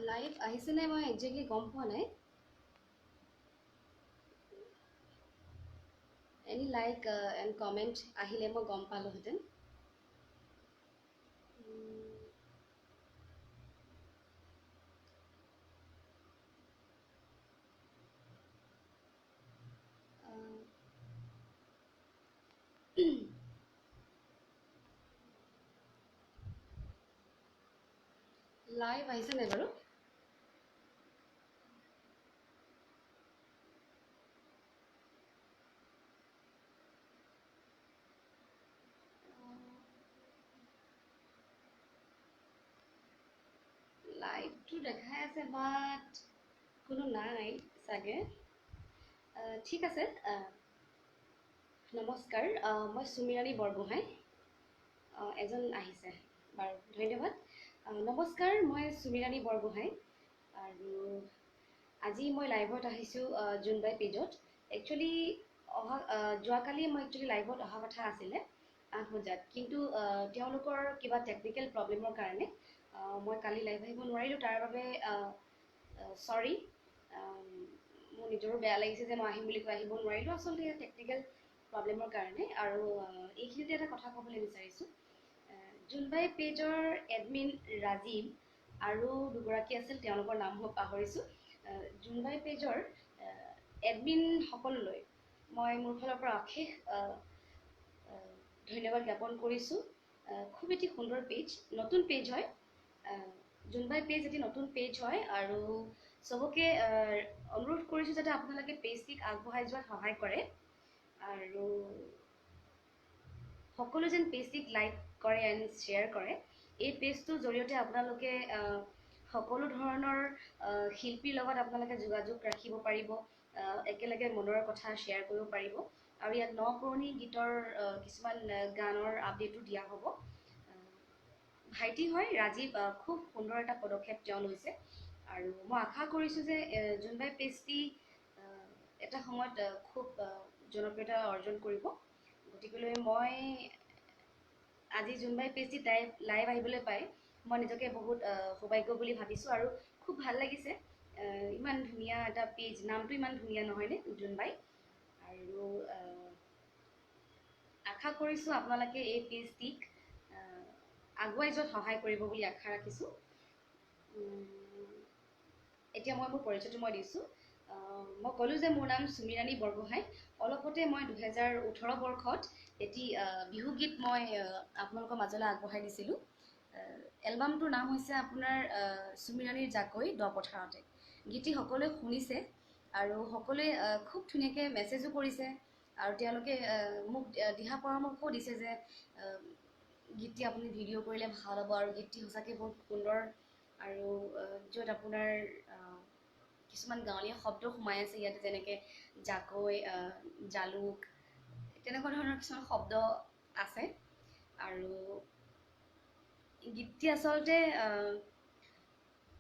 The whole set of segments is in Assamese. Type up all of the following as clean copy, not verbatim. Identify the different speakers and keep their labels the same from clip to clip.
Speaker 1: লাইভ আহিছে নে মই একজেক্টলি গম পোৱা নাই এনি লাইক এণ্ড কমেণ্ট আহিলে মই গম পালোহেঁতেন লাইভ আহিছে নাই বাৰু লাইভটো দেখাই আছে বাট কোনো নাই চাগে ঠিক আছে নমস্কাৰ মই সুমিৰাণী বৰগোহাঁই এজন আহিছে বাৰু ধন্যবাদ নমস্কাৰ মই সুমিৰাণী বৰগোহাঁই আৰু আজি মই লাইভত আহিছোঁ জোনবাই পেজত একচুৱেলি যোৱাকালি মই একচুৱেলি লাইভত অহা কথা আছিলে 8 বজাত কিন্তু তেওঁলোকৰ কিবা টেকনিকেল প্ৰব্লেমৰ কাৰণে মই কালি লাইভ আহিব নোৱাৰিলোঁ তাৰ বাবে চৰি মোৰ নিজৰো বেয়া লাগিছে যে মই আহিম বুলি কৈ আহিব নোৱাৰিলোঁ আচলতে টেকনিকেল প্ৰব্লেমৰ কাৰণে আৰু এইখিনিতে এটা কথা ক'বলৈ বিচাৰিছোঁ জোনবাই পেজৰ এডমিন ৰাজীৱ আৰু দুগৰাকী আছিল তেওঁলোকৰ নাম মই পাহৰিছোঁ জোনবাই পেজৰ এডমিন সকললৈ মই মোৰ ফালৰ পৰা অশেষ ধন্যবাদ জ্ঞাপন কৰিছোঁ খুব এটি সুন্দৰ পেজ নতুন পেজ হয় জোনবাই পেজ এটি নতুন পেজ হয় আৰু চবকে অনুৰোধ কৰিছোঁ যাতে আপোনালোকে পেজটিক আগবঢ়াই যোৱাত সহায় কৰে আৰু সকলো যেন পেজটিক লাইক কৰে এণ্ড শ্বেয়াৰ কৰে এই পেজটোৰ জৰিয়তে আপোনালোকে সকলো ধৰণৰ শিল্পীৰ লগত আপোনালোকে যোগাযোগ ৰাখিব পাৰিব একেলগে মনৰ কথা শ্বেয়াৰ কৰিব পাৰিব আৰু ইয়াত নপুৰণি গীতৰ কিছুমান গানৰ আপডেটো দিয়া হ'ব ভাইটি হয় ৰাজীৱ খুব সুন্দৰ এটা পদক্ষেপ তেওঁ লৈছে আৰু মই আশা কৰিছোঁ যে জোনবাই পেজটি এটা সময়ত খুব জনপ্ৰিয়তা অৰ্জন কৰিব গতিকেলৈ মই আজি জোনবাই পেজটি লাইভ আহিবলৈ পাই মই নিজকে বহুত সৌভাগ্য বুলি ভাবিছোঁ আৰু খুব ভাল লাগিছে ইমান ধুনীয়া এটা পেজ নামটো ইমান ধুনীয়া নহয়নে জোনবাই আৰু আশা কৰিছোঁ আপোনালোকে এই পেজটিক আগুৱাই যোৱাত সহায় কৰিব বুলি আশা ৰাখিছোঁ এতিয়া মই মোৰ পৰিচয়টো মই দিছোঁ মই ক'লোঁ যে মোৰ নাম সুমিৰাণী বৰগোহাঁই অলপতে মই 2018 বৰ্ষত এটি বিহুগীত মই আপোনালোকৰ মাজলৈ আগবঢ়াই দিছিলোঁ এলবামটোৰ নাম হৈছে আপোনাৰ সুমিৰাণীৰ জাকৈ দ পথাৰতে গীতটি সকলোৱে শুনিছে আৰু সকলোৱে খুব ধুনীয়াকৈ মেছেজো কৰিছে আৰু তেওঁলোকে মোক দিহা পৰামৰ্শও দিছে যে গীতটি আপুনি ভিডিঅ' কৰিলে ভাল হ'ব আৰু গীতটি সঁচাকৈ বহুত সুন্দৰ আৰু য'ত আপোনাৰ কিছুমান গাঁৱলীয়া শব্দ সোমাই আছে ইয়াতে যেনেকৈ জাকৈ জালুক তেনেকুৱা ধৰণৰ কিছুমান শব্দ আছে আৰু গীতটি আচলতে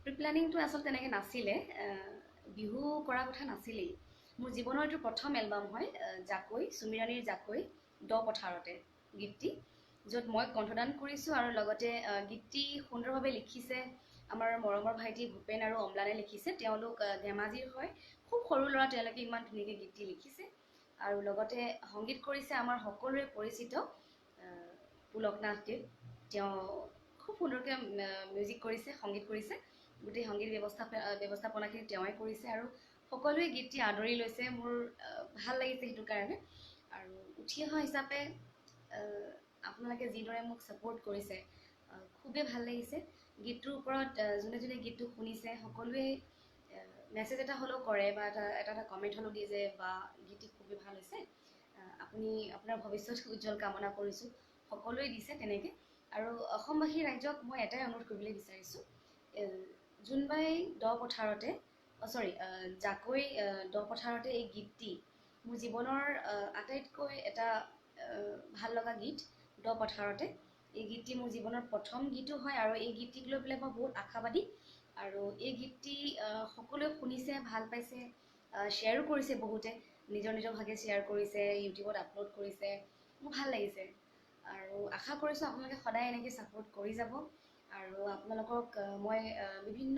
Speaker 1: প্ৰি প্লেনিংটো আচলতে তেনেকৈ নাছিলে বিহু কৰা কথা নাছিলেই মোৰ জীৱনৰ এইটো প্ৰথম এলবাম হয় জাকৈ সুমিৰাণীৰ জাকৈ দ পথাৰতে গীতটি য'ত মই কণ্ঠদান কৰিছোঁ আৰু লগতে গীতটি সুন্দৰভাৱে লিখিছে আমাৰ মৰমৰ ভাইটি ভূপেন আৰু অম্লানে লিখিছে তেওঁলোক ধেমাজিৰ হয় খুব সৰু ল'ৰা তেওঁলোকে ইমান ধুনীয়াকৈ গীতটি লিখিছে আৰু লগতে সংগীত কৰিছে আমাৰ সকলোৰে পৰিচিত পুলকনাথ দেৱ তেওঁ খুব সুন্দৰকৈ মিউজিক কৰিছে সংগীত কৰিছে গোটেই সংগীত ব্যৱস্থাপনাখিনি তেওঁৱে কৰিছে আৰু সকলোৱে গীতটি আদৰি লৈছে মোৰ ভাল লাগিছে সেইটো কাৰণে আৰু উঠি অহা হিচাপে আপোনালোকে যিদৰে মোক ছাপোৰ্ট কৰিছে খুবেই ভাল লাগিছে গীতটোৰ ওপৰত যোনে যোনে গীতটো শুনিছে সকলোৱে মেছেজ এটা হ'লেও কৰে বা এটা কমেণ্ট হ'লেও দিয়ে যে বা গীতটি খুবেই ভাল হৈছে আপুনি আপোনাৰ ভৱিষ্যত উজ্জ্বল কামনা কৰিছোঁ সকলোৱে দিছে তেনেকৈ আৰু অসমবাসী ৰাইজক মই এটাই অনুৰোধ কৰিবলৈ বিচাৰিছোঁ জোনবাই দ পথাৰতে জাকৈ দ পথাৰতে এই গীতটি মোৰ জীৱনৰ আটাইতকৈ এটা ভাল লগা গীত দ পথাৰতে এই গীতটি মোৰ জীৱনৰ প্ৰথম গীতো হয় আৰু এই গীতটিক লৈ পেলাই মই বহুত আশাবাদী আৰু এই গীতটি সকলোৱে শুনিছে ভাল পাইছে শ্বেয়াৰো কৰিছে বহুতে নিজৰ নিজৰ ভাগে শ্বেয়াৰ কৰিছে ইউটিউবত আপলোড কৰিছে মোৰ ভাল লাগিছে আৰু আশা কৰিছোঁ আপোনালোকে সদায় এনেকৈ ছাপোৰ্ট কৰি যাব আৰু আপোনালোকক মই বিভিন্ন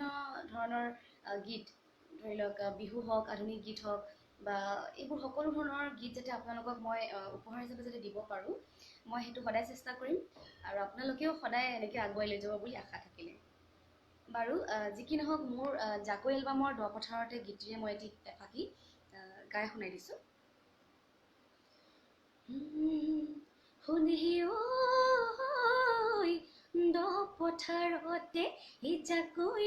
Speaker 1: ধৰণৰ গীত ধৰি লওক বিহু হওক আধুনিক গীত হওক বা এইবোৰ সকলো ধৰণৰ গীত যাতে আপোনালোকক মই উপহাৰ হিচাপে যাতে দিব পাৰোঁ মই সেইটো সদায় চেষ্টা কৰিম আৰু আপোনালোকেও সদায় এনেকৈ আগুৱাই লৈ যাব বুলি আশা থাকিলে বাৰু যি কি নহওক মোৰ জাকৈ এলবামৰ দ পথাৰতে গীতেৰে মই এটি এফাকি গাই শুনাই দিছোঁ শুনি ঐ দ পথাৰতে জাকৈ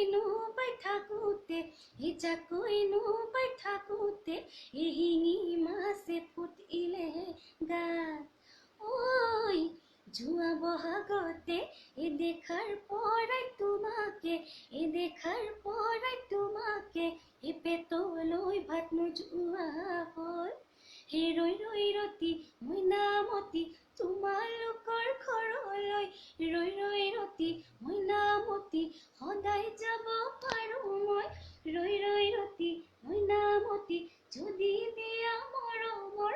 Speaker 1: বাই থাকোঁতে জাকৈ বাই থাকোঁতে শিঙি মাছে ফুটিলে গাত ঐ জুৱা বহাগতে দেখাৰ পৰাই তোমাকে পেটলৈ ভাত নোযোৱা হ'ল ৰৈ ৰৈ ৰতি মইনামতি তোমালোকৰ ঘৰলৈ ৰৈ ৰৈ ৰতি মইনামতি সদায় যাব পাৰোঁ মই ৰৈ ৰৈ ৰতি মইনামতি যদি দিয়া মৰমৰ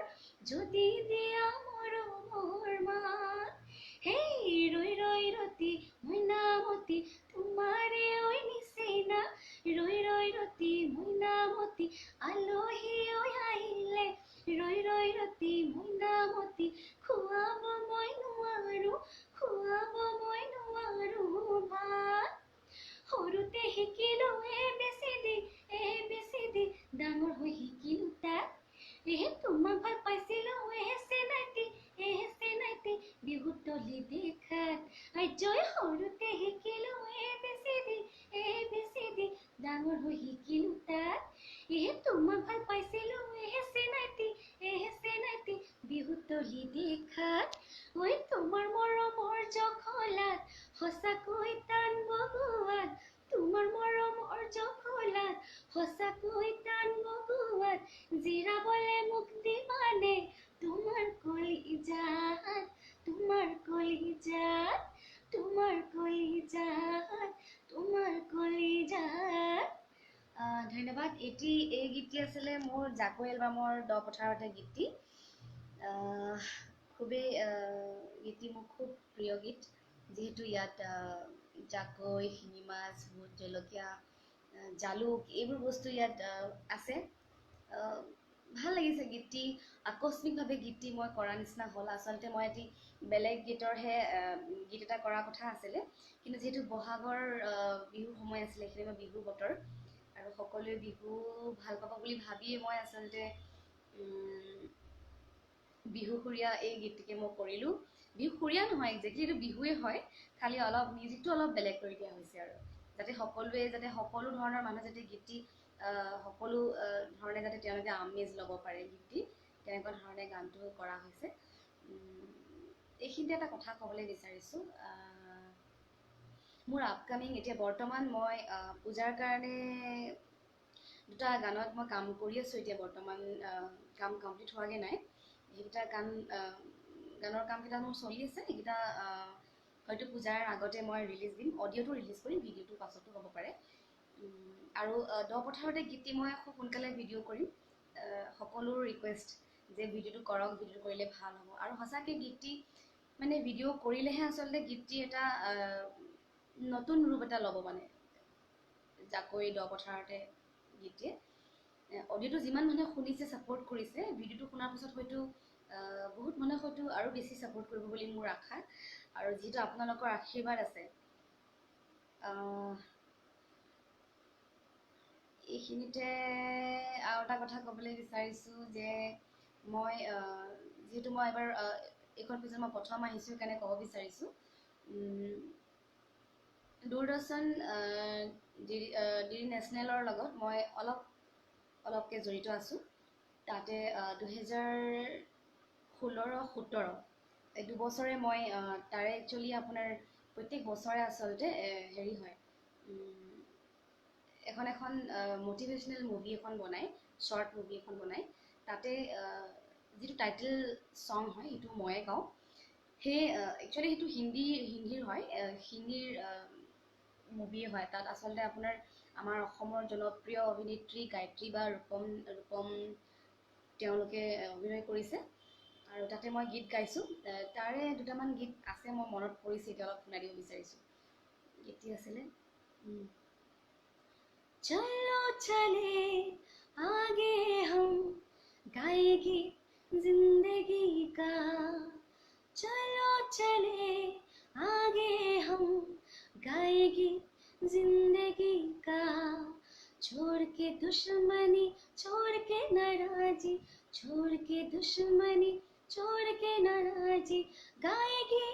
Speaker 1: মাত হেই ৰৈ ৰৈ ৰতি মইনামতি তোমাৰে ঐ নিচিনা ৰৈ ৰৈ ৰতি মইনামতি আলহী ঐ আহিলে ৰৈ ৰৈ ৰতি মইনামতি খুৱাব মই নোৱাৰো ভাত সৰুতে শিকিলো এবিচিডি ডাঙৰ হৈ শিকিলো তাত তোমাক ভাল পাইছিলো চেনাইটি বিহুত তলি দেখাত আইজয় সৰুতে শিকিলো এবিচিডি ডাঙৰ হৈ শিকিলো তাত তোমাক ভাল পাইছিলো চেনাইটি বিহুত তলি দেখাত ঐ তোমাৰ মৰমৰ জখলাত সঁচাকৈ টান বগুৱাত তোমাৰ মৰমৰ জখলাত সঁচাকৈ টান বগুৱাত জিৰাবলে মোক দিবানে তোমাৰ কলিজাত ধন্যবাদ এই গীতটি আছিলে মোৰ জাকৈ এলবামৰ দ পথাৰতে গীতটি খুবেই গীতটি মোৰ খুব প্ৰিয় গীত যিহেতু ইয়াত জাকৈ শিঙি মাছ ভোট জলকীয়া জালুক এইবোৰ বস্তু ইয়াত আছে ভাল লাগিছে গীতটি আকস্মিকভাৱে গীতটি মই কৰা নিচিনা হ'ল আচলতে মই এটি বেলেগ গীতৰহে গীত এটা কৰাৰ কথা আছিলে কিন্তু যিহেতু বহাগৰ বিহু সময় আছিলে সেইখিনি মই বিহু বতৰ আৰু সকলোৱে বিহু ভাল পাব বুলি ভাবিয়ে মই আচলতে বিহুসুৰীয়া এই গীতটিকে মই কৰিলোঁ বিহুসুৰীয়া নহয় একজেক্টলি এইটো বিহুৱে হয় খালি অলপ মিউজিকটো অলপ বেলেগ কৰি দিয়া হৈছে আৰু যাতে সকলোৱে যাতে সকলো ধৰণৰ মানুহে যাতে গীতটি সকলো ধৰণে যাতে তেওঁলোকে আমেজ ল'ব পাৰে গীতটি তেনেকুৱা ধৰণে গানটো কৰা হৈছে এইখিনিতে এটা কথা ক'বলৈ বিচাৰিছোঁ মোৰ আপকামিং এতিয়া বৰ্তমান মই পূজাৰ কাৰণে দুটা গানত মই কাম কৰি আছোঁ এতিয়া বৰ্তমান কাম কমপ্লিট হোৱাগৈ নাই সেইকেইটা গানৰ কামকেইটা মোৰ চলি আছে এইকেইটা হয়তো পূজাৰ আগতে মই ৰিলিজ দিম অডিঅ'টো ৰিলিজ কৰিম ভিডিঅ'টো পাছতো হ'ব পাৰে আৰু দ পথাৰতে গীতটি মই খুব সোনকালে ভিডিঅ' কৰিম সকলো ৰিকুৱেষ্ট যে ভিডিঅ'টো কৰক ভিডিঅ'টো কৰিলে ভাল হ'ব আৰু সঁচাকৈ গীতটি মানে ভিডিঅ' কৰিলেহে আচলতে গীতটি এটা নতুন ৰূপ এটা ল'ব মানে জাকৈ দ পথাৰতে গীতটিয়ে অডিঅ'টো যিমান মানুহে শুনিছে ছাপোৰ্ট কৰিছে ভিডিঅ'টো শুনাৰ পিছত হয়তো বহুত মানুহে হয়তো আৰু বেছি ছাপোৰ্ট কৰিব বুলি মোৰ আশা আৰু যিহেতু আপোনালোকৰ আশীৰ্বাদ আছে এইখিনিতে আৰু এটা কথা ক'বলৈ বিচাৰিছোঁ যে মই যিহেতু মই এবাৰ এইখন পিছত মই প্ৰথম আহিছোঁ সেইকাৰণে ক'ব বিচাৰিছোঁ দূৰদৰ্শন DD নেশ্যনেলৰ লগত মই অলপকৈ জড়িত আছোঁ তাতে 2016-17 এই দুবছৰে মই তাৰে একচুৱেলি আপোনাৰ প্ৰত্যেক বছৰে আচলতে হেৰি হয় এখন মটিভেশ্যনেল মুভি এখন বনায় শ্বৰ্ট মুভি এখন বনায় তাতে যিটো টাইটেল ছং হয় সেইটো ময়ে গাওঁ সেই একচুৱেলি সেইটো হিন্দীৰ হয় হিন্দীৰ মুভিয়ে হয় তাত আচলতে আপোনাৰ আমাৰ অসমৰ জনপ্ৰিয় অভিনেত্ৰী গায়ত্ৰী বা ৰূপম তেওঁলোকে অভিনয় কৰিছে আৰু তাতে মই গীত গাইছোঁ। তাৰে দুটামান গীত আছে মই মনত পৰিছে, এতিয়া অলপ শুনাই দিব বিচাৰিছোঁ। গীতটি আছিলে চলো চলে आगे हम गाएंगे जिंदगी का चलो चले आगे हम गाएंगे जिंदगी का छोड़ के दुश्मनी छोड़ के नाराजी छोड़ के दुश्मनी छोड़ के नाराजी गाएंगे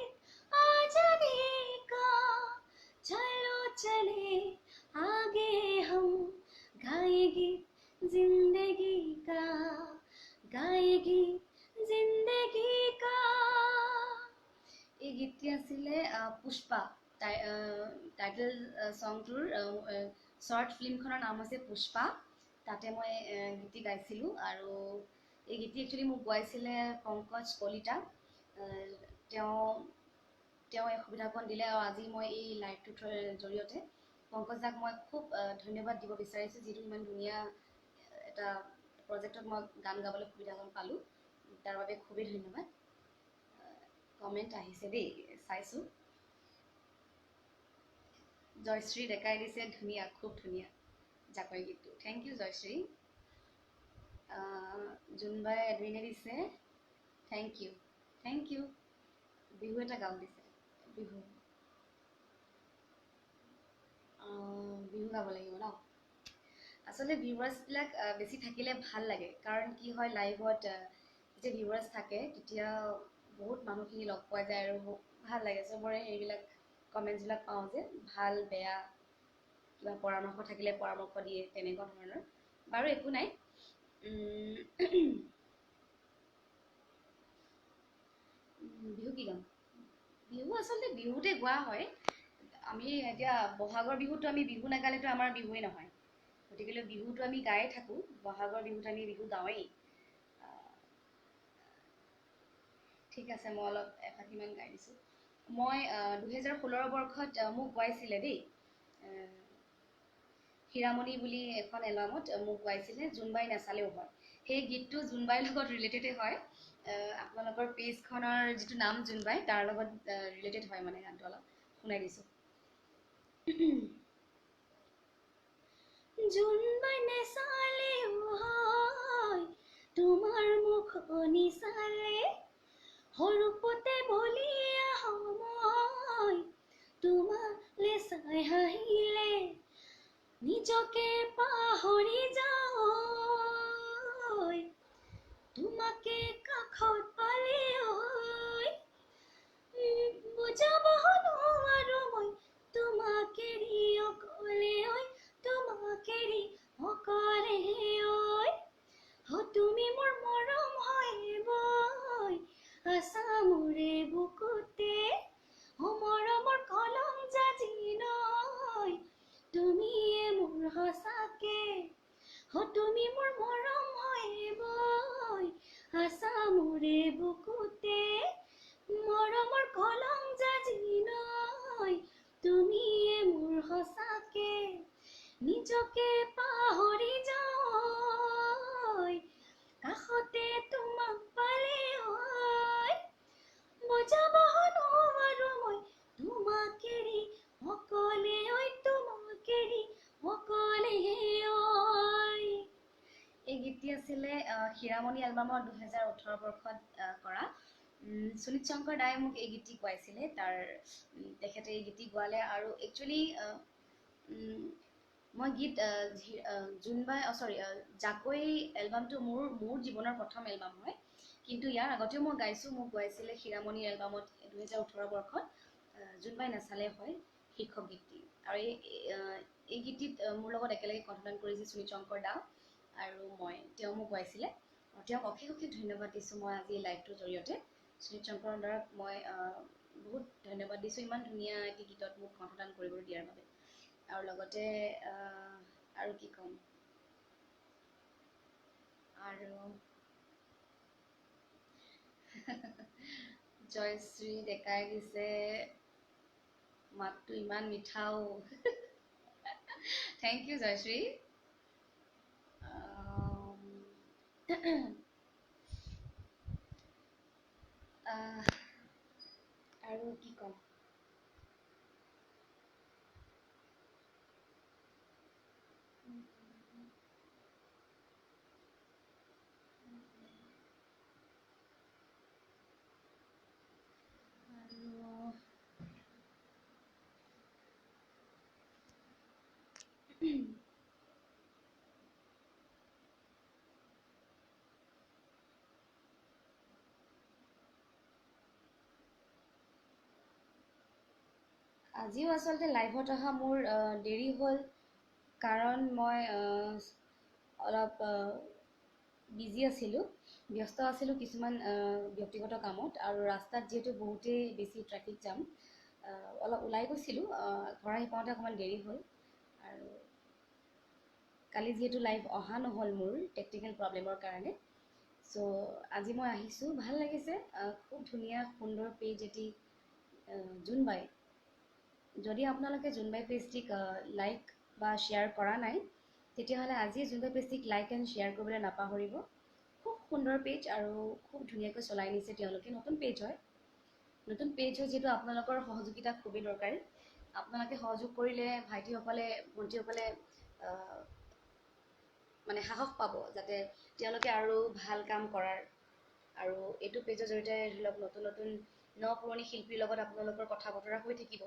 Speaker 1: आजादी का चलो चले आगे हम गाएंगे जिंदगी का गाएंगे जिंदगी का। এই গীতটি আছিলে পুষ্পা, টাইটেল ছংটোৰ শ্বৰ্ট ফিল্মখনৰ নাম হৈছে পুষ্পা। তাতে মই গীতটি গাইছিলোঁ আৰু এই গীতটি একচুৱেলি মোক গোৱাইছিলে পংকজ কলিতা। তেওঁ এই সুবিধাকণ দিলে আৰু আজি মই এই লাইভটোৰ জৰিয়তে পংকজ দাক মই খুব ধন্যবাদ দিব বিচাৰিছোঁ, যিটো ইমান ধুনীয়া এটা প্ৰজেক্টত মই গান গাবলৈ সুবিধাকণ পালোঁ, তাৰ বাবে খুবেই ধন্যবাদ। কমেণ্ট আহিছে দেই, চাইছোঁ। জয়শ্ৰী ডেকাই দিছে ধুনীয়া, খুব ধুনীয়া জাকৈ গীতটো। Thank you Joyshree. জোনবাই এডমিনে দিছে thank you thank you. Bihu এটা গাওঁ দিছে, বিহু বিহু গাব লাগিব ন। আচলতে ভিউৱাৰ্ছবিলাক বেছি থাকিলে ভাল লাগে, কাৰণ কি হয় লাইভত যেতিয়া ভিউৱাৰ্ছ থাকে তেতিয়া বহুত মানুহখিনি লগ পোৱা যায় আৰু ভাল লাগে। চবৰে এইবিলাক কমেণ্টছবিলাক পাওঁ যে ভাল বেয়া কিবা পৰামৰ্শ থাকিলে পৰামৰ্শ দিয়ে, তেনেকুৱা ধৰণৰ। বাৰু একো নাই। বিহু কি গাম? বিহু আচলতে বিহুতে গোৱা হয়। আমি এতিয়া বহাগৰ বিহুতো আমি বিহু নাগালেতো আমাৰ বিহুৱে নহয়, গতিকে বিহুটো আমি গায়ে থাকোঁ। বহাগৰ বিহুত আমি বিহু গাঁৱেই। ঠিক আছে, মই অলপ এফাঁকিমান গাই দিছোঁ। মই 2016 বৰ্ষত মোক গোৱাইছিলে দেই, হীৰামণি বুলি এখন এলবামত মোক গোৱাইছিলে, জোনবাই নেচালেও হয়। সেই গীতটো জোনবাইৰ লগত ৰিলেটেডে হয়। আপোনালোকৰ পেজখনৰ যিটো নাম জোনবাই, তাৰ লগত ৰিলেটেড হয় মানে গানটো। অলপ শুনাই দিছোঁ। জোনবাই নেচালেও হয় তোমাৰ মুখনি চালে, সৰুপতে বলিয়া সময় তোমালে চাই হাঁহিলে, নিজকে পাহৰি যাওঁ তোমাকে কাষত পালে বুজাব নোৱাৰো মই তোমাকে অকলে তোমাকে অকলে তুমি মোৰ মৰম হয় বৈ আছা মোৰে বুকুতে, মৰমৰ কলম জাজি নয় তুমিয়ে মোৰ সঁচাকে, তুমি মোৰ মৰম হয় বৈ আছা মোৰে বুকুতে, মৰমৰ কলম জাজি নয় তুমিয়ে মোৰ সঁচাকে, নিজকে পাহৰি যাওঁ কাষতে তোমাক পালে বুজাব নোৱাৰো মই তোমাক এৰি অকলে তোমাক এৰি অকলে। এই গীতটি আছিলে হীৰামণি এলবামৰ 2018 বৰ্ষত কৰা। সুনীত শংকৰ দাই মোক এই গীতটি গোৱাইছিলে। তেখেতে এই গীতটি গোৱালে আৰু একচুৱেলি মই গীত জোনবাই জাকৈ এলবামটো মোৰ জীৱনৰ প্ৰথম এলবাম হয়, কিন্তু ইয়াৰ আগতেও মই গাইছোঁ। মোক গোৱাইছিলে হীৰামণি এলবামত 2018 বৰ্ষত জোনবাই নেচালে হয় শীৰ্ষক গীতটি। আৰু এই গীতটিত মোৰ লগত একেলগে কণ্ঠদান কৰিছিল সুনীত শংকৰ দা আৰু তেওঁ মোক গোৱাইছিলে। তেওঁক অশেষ অশেষ ধন্যবাদ দিছোঁ মই আজি লাইভটোৰ জৰিয়তে। সুনীত শংকৰ দাক মই বহুত ধন্যবাদ দিছোঁ ইমান ধুনীয়া এটি গীতত মোক কণ্ঠদান কৰিবলৈ দিয়াৰ বাবে। আৰু লগতে আৰু কি ক'ম, আৰু জয়শ্ৰী ডেকাই দিছে মাতটো ইমান মিঠাও। Thank you Jayashree. আৰু কি ক'ম? আজিও আচলতে লাইভত অহা মোৰ দেৰি হ'ল, কাৰণ মই অলপ বিজি আছিলোঁ, ব্যস্ত আছিলোঁ কিছুমান ব্যক্তিগত কামত, আৰু ৰাস্তাত যিহেতু বহুতেই বেছি ট্ৰেফিক জাম, অলপ ওলাই গৈছিলোঁ, ঘৰ আহি পাওঁতে অকণমান দেৰি হ'ল। আৰু কালি যিহেতু লাইভ অহা নহ'ল মোৰ টেকনিকেল প্ৰব্লেমৰ কাৰণে, চ' আজি মই আহিছোঁ, ভাল লাগিছে। খুব ধুনীয়া সুন্দৰ পেজ এটি জোনবাই। যদি আপোনালোকে জোনবাই পেজটিক লাইক বা শ্বেয়াৰ কৰা নাই, তেতিয়াহ'লে আজি জোনবাই পেজটিক লাইক এণ্ড শ্বেয়াৰ কৰিবলৈ নাপাহৰিব। খুব সুন্দৰ পেজ আৰু খুব ধুনীয়াকৈ চলাই নিছে তেওঁলোকে। নতুন পেজ হয়, যিহেতু আপোনালোকৰ সহযোগিতা খুবেই দৰকাৰী। আপোনালোকে সহযোগ কৰিলে ভাইটিসকলে, ভণ্টিসকলে মানে সাহস পাব যাতে তেওঁলোকে আৰু ভাল কাম কৰাৰ। আৰু এইটো পেজৰ জৰিয়তে ধৰি লওক নতুন নতুন ন পুৰণি শিল্পীৰ লগত আপোনালোকৰ কথা বতৰা হৈ থাকিব,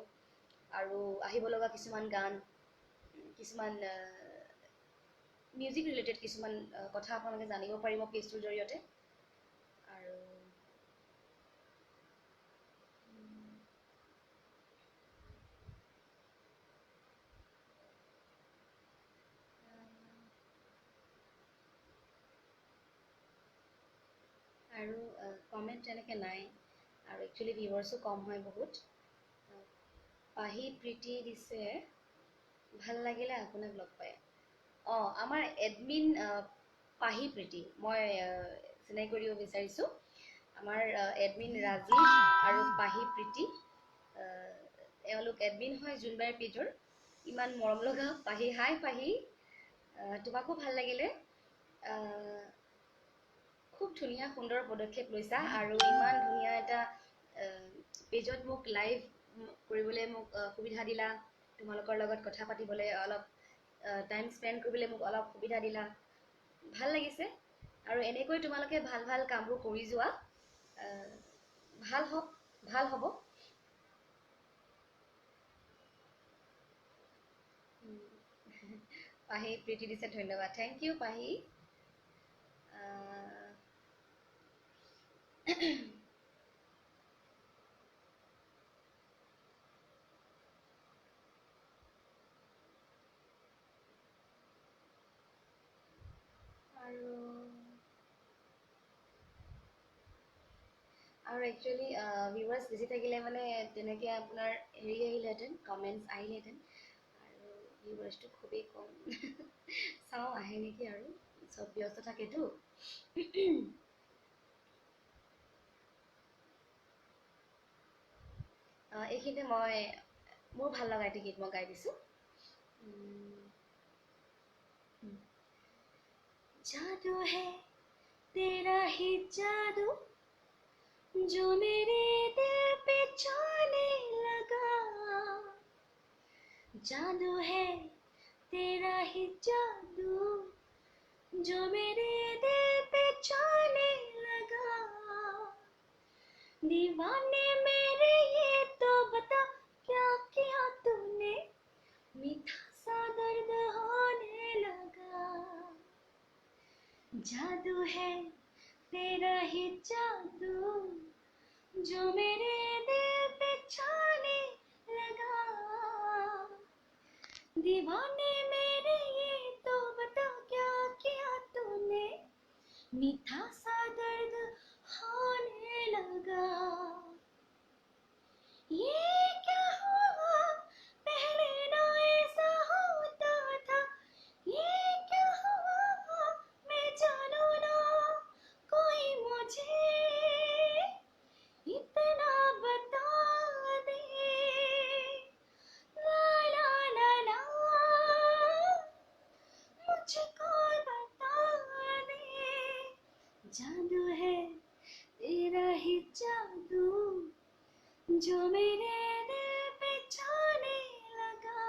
Speaker 1: আৰু আহিব লগা কিছুমান গান, কিছুমান মিউজিক ৰিলেটেড কিছুমান কথা আপোনালোকে জানিব পাৰিব পেজটোৰ জৰিয়তে। আৰু কমেণ্ট তেনেকৈ নাই, আৰু একচুৱেলি ভিউৱাৰ্ছো কম হয় বহুত। পাহি প্ৰীতি দিছে, ভাল লাগিলে আপোনাক লগ পাই। আমাৰ এডমিন পাহি প্ৰীতি, মই চিনাকি কৰিব বিচাৰিছোঁ। আমাৰ এডমিন ৰাজীৱ আৰু পাহি প্ৰীতি, এওঁলোক এডমিন হয় জোনবাইৰ পেজৰ। ইমান মৰম লগা পাহি। হাই পাহি, তোমাকো ভাল লাগিলে। খুব ধুনীয়া সুন্দৰ পদক্ষেপ লৈছা, আৰু ইমান ধুনীয়া এটা পেজত মোক লাইভ কৰিবলৈ মোক সুবিধা দিলা, তোমালোকৰ লগত কথা পাতিবলৈ অলপ টাইম স্পেণ্ড কৰিবলৈ মোক অলপ সুবিধা দিলা, ভাল লাগিছে। আৰু এনেকৈ তোমালোকে ভাল ভাল কামবোৰ কৰি যোৱা, ভাল হওক, ভাল হ'ব। পাহি প্ৰীতি দিছে, ধন্যবাদ, থেংক ইউ পাহি। আৰু একচুৱেলি ভিউৱাৰ্ছ বেছি থাকিলে মানে তেনেকৈ আপোনাৰ হেৰি আহিলেহেঁতেন, কমেণ্টছ আহিলেহেঁতেন, আৰু ভিউৱাৰ্ছটো খুবেই কম। চাওঁ আহে নেকি, আৰু চব ব্যস্ত থাকেতো। এইখিনিতে মই মোৰ ভাল লগা এটি গীত মই গাই দিছোঁ। जादू है तेरा ही जादू, जो मेरे दिल पे छाने लगा। जादू है तेरा ही जादू, जो मेरे दिल पे छाने लगा। दीवाने मेरे ये तो बता, क्या किया तूने, मीठा सा दर्द होने लगा। जादू है तेरा ही जादू, जो मेरे दिल पे छाने लगा। दीवाने मेरे ये तो बता, क्या किया तूने, मीठा सा दर्द होने लगा। ये क्या हुआ, पहले ना ऐसा होता था। ये क्या हुआ, मैं जानू ना, कोई मुझे इतना बता दे। ला ला ला ला, मुझको बता दे। जादू है तेरा ही जादू, जो मेरे दिल पे छाने लगा,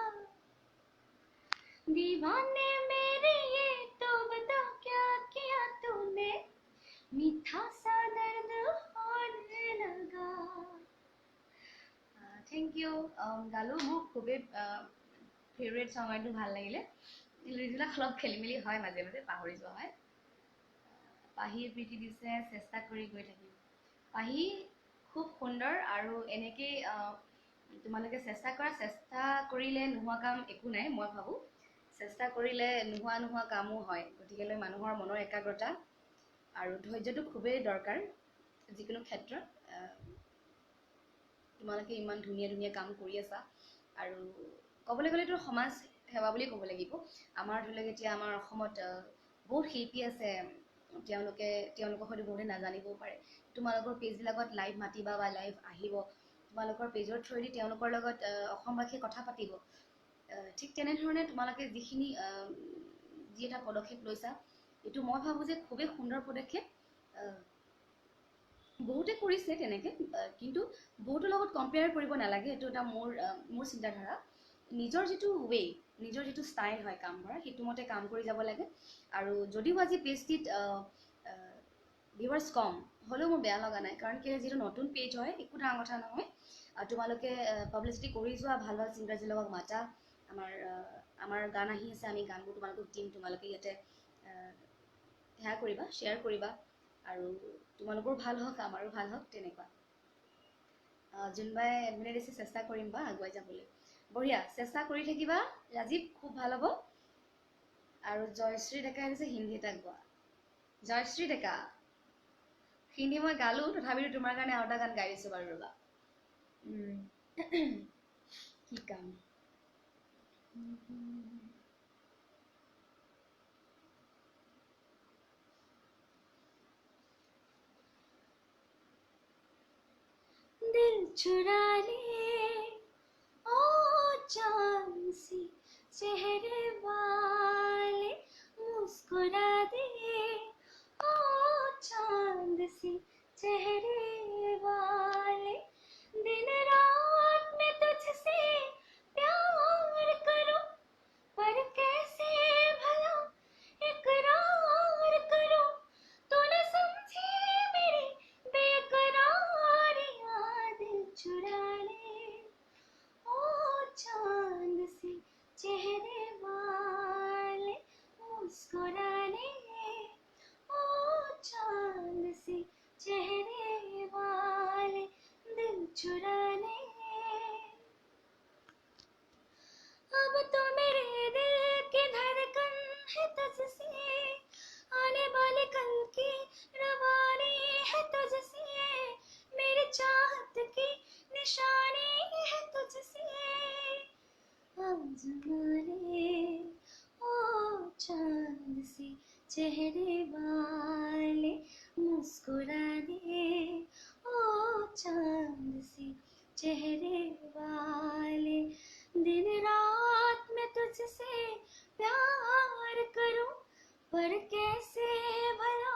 Speaker 1: दीवाने मेरे ये तो बता क्या किया तूने, मीठा सा दर्द होने लगा। Thank you. गालो মোৰ খুবেই ফেভৰেট সং এইটো ভাল লাগিলে। লিৰিক্সবিলাক অলপ খেলি মেলি হয়, মাজে মাজে পাহৰি যোৱা হয়। পাহিয়ে প্ৰীতি দিছে চেষ্টা কৰি গৈ থাকিম। পাহি খুব সুন্দৰ, আৰু এনেকৈ তোমালোকে চেষ্টা কৰা। চেষ্টা কৰিলে নোহোৱা কাম একো নাই, মই ভাবোঁ। চেষ্টা কৰিলে নোহোৱা কামো হয়। গতিকেলৈ মানুহৰ মনৰ একাগ্ৰতা আৰু ধৈৰ্যটো খুবেই দৰকাৰ যিকোনো ক্ষেত্ৰত। তোমালোকে ইমান ধুনীয়া ধুনীয়া কাম কৰি আছা, আৰু ক'বলৈ গ'লেতো সমাজ সেৱা বুলি ক'ব লাগিব। আমাৰ ধৰি লওক এতিয়া আমাৰ অসমত বহুত শিল্পী আছে, তেওঁলোকৰ হয়তো বহুতে নাজানিবও পাৰে। তোমালোকৰ পেজবিলাকত লাইভ মাতিবা বা লাইভ আহিব, তোমালোকৰ পেজৰ থ্ৰুৱেদি তেওঁলোকৰ লগত অসমবাসীয়ে কথা পাতিব। ঠিক তেনেধৰণে তোমালোকে যি এটা পদক্ষেপ লৈছা, এইটো মই ভাবোঁ যে খুবেই সুন্দৰ পদক্ষেপ। বহুতে কৰিছে তেনেকৈ, কিন্তু বহুতৰ লগত কম্পেয়াৰ কৰিব নালাগে। এইটো এটা মোৰ চিন্তাধাৰা। নিজৰ যিটো ৱে, নিজৰ যিটো ষ্টাইল হয় কাম কৰা, সেইটো মতে কাম কৰি যাব লাগে। আৰু যদিও আজি পেজটিত ভিউৱাৰ্ছ কম হ'লেও মোৰ বেয়া লগা নাই, কাৰণ কেলৈ যিটো নতুন পেজ হয় একো ডাঙৰ কথা নহয়। তোমালোকে পাব্লিচিটি কৰি যোৱা, ভাল ভাল ছিংগাৰজীৰ লগত মাতা। আমাৰ গান আহি আছে, আমি গানবোৰ তোমালোকক দিম। তোমালোকে ইয়াতে সেয়া কৰিবা, শ্বেয়াৰ কৰিবা, আৰু তোমালোকৰ ভাল হওক, আমাৰো ভাল হওক, তেনেকুৱা। যোনবাই এডমিনে দিছে চেষ্টা কৰিম বা আগুৱাই যাবলৈ। বঢ়িয়া, চেষ্টা কৰি থাকিবা ৰাজীৱ, খুব ভাল হ'ব। আৰু জয়শ্ৰী ডেকাই দিছে হিন্দী এটা গোৱা। জয়শ্ৰী ডেকা, হিন্দী মই গালোঁ, তথাপিতো তোমাৰ কাৰণে আৰু এটা গান গাই দিছোঁ বাৰু, ৰ'বা। কি গান? दिल चुरा ले ओ चांद सी चेहरे वाले, मुस्कुरा दे ओ चांद सी चेहरे वाले, दिन रात मैं तुझसे प्यार करूं, पर कैसे भला इकरार करूं, तू न समझे मेरी बेकरारियां, दिल चुरा ले ओ चांद से चेहरे वाले, मुस्कुरा ले ओ चांद से चेहरे वाले, दिल चुरा ले। अब तो मेरे दिल की धड़कन है तुझसे, आने वाले कल की रवानी है तुझसे, मेरी चाहत की निशानी है तुझसे, आज़मा ले ओ चांद से चेहरे वाले, मुस्कुरा दे ओ चांद से चेहरे वाले, दिन रात मैं तुझसे प्यार करूं, पर कैसे भला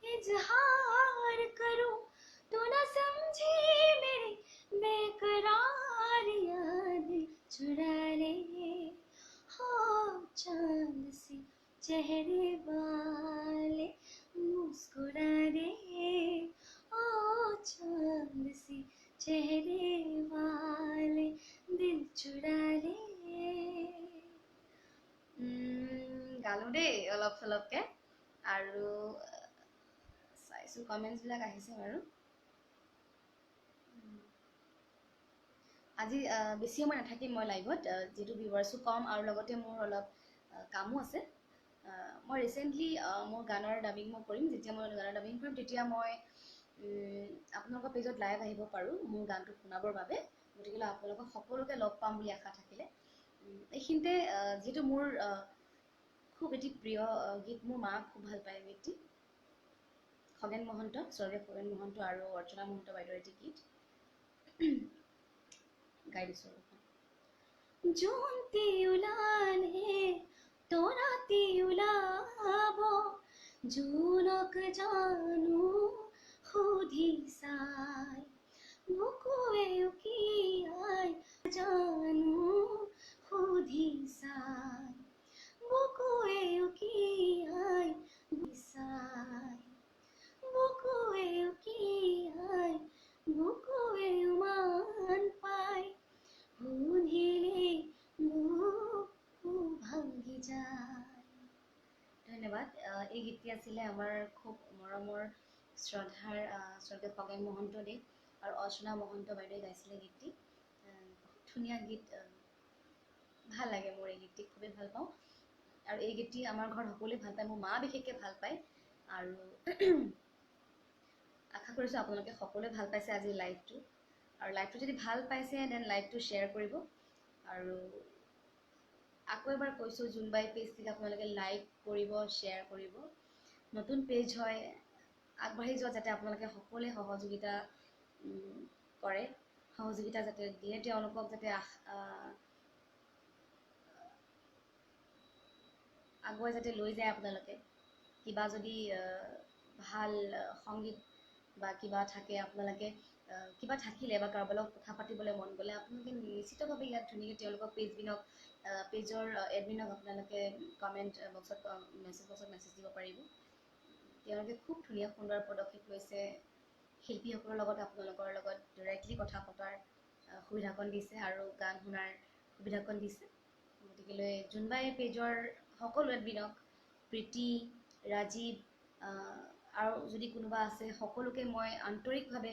Speaker 1: इजहार करूं, तू न समझी मेरी बेकरारियां, दिल चुरा ले हो चांद से चेहरे वाले, मुस्कुरा दे ओ चांद से चेहरे वाले, दिल चुरा ले। গালোঁ দেই অলপ চলপকৈ, আৰু চাইছোঁ কমেণ্টছবিলাক আহিছে বাৰু। আজি বেছি সময় নাথাকিম মই লাইভত, যিহেতু ভিউৱাৰ্ছো কম, আৰু লগতে মোৰ অলপ কামো আছে। মই ৰিচেণ্টলি মোৰ গানৰ ডাবিং মই কৰিম। যেতিয়া মই গানৰ ডাবিং কৰিম, তেতিয়া মই আপোনালোকৰ পেজত লাইভ আহিব পাৰোঁ মোৰ গানটো শুনাবৰ বাবে। গতিকে আপোনালোকক সকলোকে লগ পাম বুলি আশা থাকিলে। এইখিনিতে যিহেতু মোৰ খুব এটি প্ৰিয় গীত, মোৰ মা খুব ভাল পায় গীতটি, খগেন মহন্ত, স্বৰ্গীয় খগেন মহন্ত আৰু অৰ্চনা মহন্ত বাইদেউৰ এটি গীত গাই দিছোঁ। জোনটি ওলালে তৰাটি ওলাব, জোনক জানো সুধি চাই, বুকুৱে কি আই জানো সুধি চাই বুকুৱে কি আই বিচাই বুকুৱে কি আই বুকুৱে মান পাই সুধিলে বুকু ভাঙি যায়। ধন্যবাদ। এই গীতটি আছিলে আমাৰ খুব মৰমৰ শ্ৰদ্ধাৰ স্বৰ্গীয় খগেন মহন্তদেৱ আৰু অৰ্চনা মহন্ত বাইদেৱে গাইছিলে গীতটি। খুব ধুনীয়া গীত, ভাল লাগে মোৰ এই গীতটি, খুবেই ভাল পাওঁ। আৰু এই গীতটি আমাৰ ঘৰত সকলোৱে ভাল পায়, মোৰ মা বিশেষকৈ ভাল পায়। আৰু আশা কৰিছোঁ আপোনালোকে সকলোৱে ভাল পাইছে আজিৰ লাইভটো। আৰু লাইভটো যদি ভাল পাইছে দেন লাইভটো শ্বেয়াৰ কৰিব। আৰু আকৌ এবাৰ কৈছোঁ, জোনবাই পেজটিক আপোনালোকে লাইক কৰিব, শ্বেয়াৰ কৰিব। নতুন পেজ হয়, আগবাঢ়ি যোৱা যাতে আপোনালোকে সকলোৱে সহযোগিতা কৰে, সহযোগিতা যাতে দিয়ে তেওঁলোকক, যাতে আগুৱাই যাতে লৈ যায় আপোনালোকে। কিবা যদি ভাল সংগীত বা কিবা থাকে, আপোনালোকে কিবা থাকিলে বা কাৰোবাৰ লগত কথা পাতিবলৈ মন গ'লে আপোনালোকে নিশ্চিতভাৱে ইয়াত ধুনীয়াকৈ তেওঁলোকক পেজৰ এডমিনক আপোনালোকে কমেণ্ট বক্সত মেছেজ দিব পাৰিব। তেওঁলোকে খুব ধুনীয়া সুন্দৰ পদক্ষেপ লৈছে। শিল্পীসকলৰ লগত আপোনালোকৰ লগত ডাইৰেক্টলি কথা পতাৰ সুবিধাকণ দিছে আৰু গান শুনাৰ সুবিধাকণ দিছে। গতিকেলৈ জোনবাই পেজৰ সকলো এডমিনক, প্ৰীতি, ৰাজীৱ আৰু যদি কোনোবা আছে, সকলোকে মই আন্তৰিকভাৱে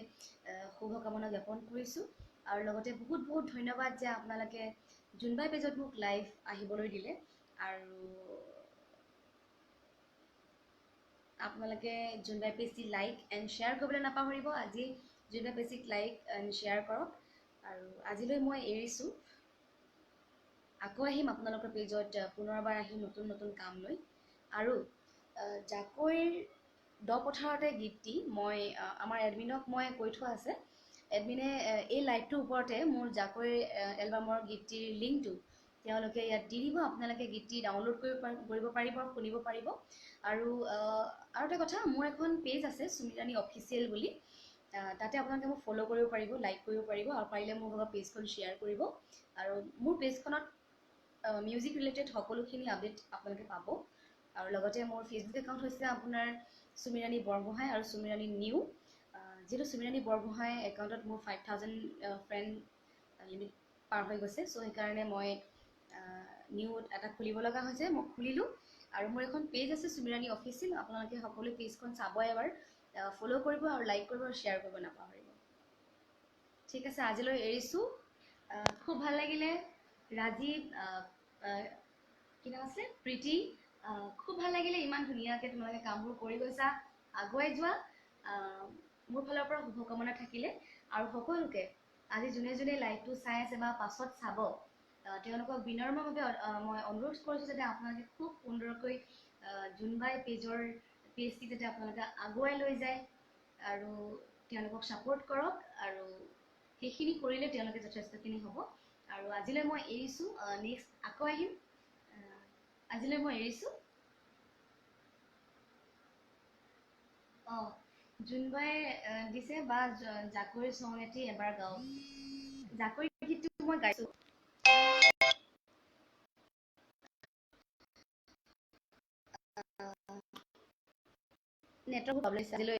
Speaker 1: শুভকামনা জ্ঞাপন কৰিছোঁ। আৰু লগতে বহুত বহুত ধন্যবাদ যে আপোনালোকে জোনবাই পেজত মোক লাইভ আহিবলৈ দিলে। আৰু আপোনালোকে জোনবাই পেজটি লাইক এণ্ড শ্বেয়াৰ কৰিবলৈ নাপাহৰিব। আজি জোনবাই পেজটিক লাইক এণ্ড শ্বেয়াৰ কৰক। আৰু আজিলৈ মই এৰিছোঁ। আকৌ আহিম আপোনালোকৰ পেজত, পুনৰবাৰ আহিম নতুন নতুন কাম লৈ। আৰু জাকৈৰ দ পথাৰতে গীতটি মই আমাৰ এডমিনক মই কৈ থোৱা আছে। এডমিনে এই লাইভটোৰ ওপৰতে মোৰ জাকৈ এলবামৰ গীতটিৰ লিংকটো তেওঁলোকে ইয়াত দি দিব। আপোনালোকে গীতটি ডাউনলোড কৰিব পাৰিব, শুনিব পাৰিব। আৰু এটা কথা, মোৰ এখন পেজ আছে সুমিৰাণী অফিচিয়েল বুলি, তাতে আপোনালোকে মোক ফ'ল' কৰিব পাৰিব, লাইক কৰিব পাৰিব, আৰু পাৰিলে মোৰ লগত পেজখন শ্বেয়াৰ কৰিব। আৰু মোৰ পেজখনত মিউজিক ৰিলেটেড সকলোখিনি আপডেট আপোনালোকে পাব। আৰু লগতে মোৰ ফেচবুক একাউণ্ট হৈছে আপোনাৰ সুমিৰাণী বৰগোহাঁই আৰু সুমিৰাণী নিউ। যিহেতু সুমিৰাণী বৰগোহাঁই একাউণ্টত মোৰ 5000 ফ্ৰেণ্ড লিমিট পাৰ হৈ গৈছে, চ' সেইকাৰণে মই নিউ এটা খুলিব লগা হৈছে, মই খুলিলোঁ। আৰু মোৰ এখন পেজ আছে সুমিৰাণী অফিচিয়েল, আপোনালোকে সকলো পেজখন চাব, এবাৰ ফ'ল' কৰিব আৰু লাইক কৰিব আৰু শ্বেয়াৰ কৰিব নাপাহৰিব। ঠিক আছে, আজিলৈ এৰিছোঁ। খুব ভাল লাগিলে। ৰাজীৱ, কি নাম আছে, প্ৰীতি, খুব ভাল লাগিলে। ইমান ধুনীয়াকৈ তোমালোকে কামবোৰ কৰি গৈছা, আগুৱাই যোৱা। মোৰ ফালৰ পৰা শুভকামনা থাকিলে। আৰু সকলোকে আজি যোনে যোনে লাইভটো চাই আছে বা পাছত চাব, তেওঁলোকক বিনম্ৰভাৱে মই অনুৰোধ কৰিছোঁ যাতে আপোনালোকে খুব সুন্দৰকৈ জোনবাই পেজটি যাতে আপোনালোকে আগুৱাই লৈ যায় আৰু তেওঁলোকক ছাপোৰ্ট কৰক। আৰু সেইখিনি কৰিলে তেওঁলোকে যথেষ্টখিনি হ'ব। আৰু আজিলৈ মই এৰিছোঁ, নেক্সট আকৌ আহিম। আজিলৈ মই এৰিছোঁ। জোনবাই দিছে বা জাকৈৰ চং এটি এবাৰ গাওক। জাকৈৰ গীতটো মই গাইছোঁ। Network problem. আজিলৈ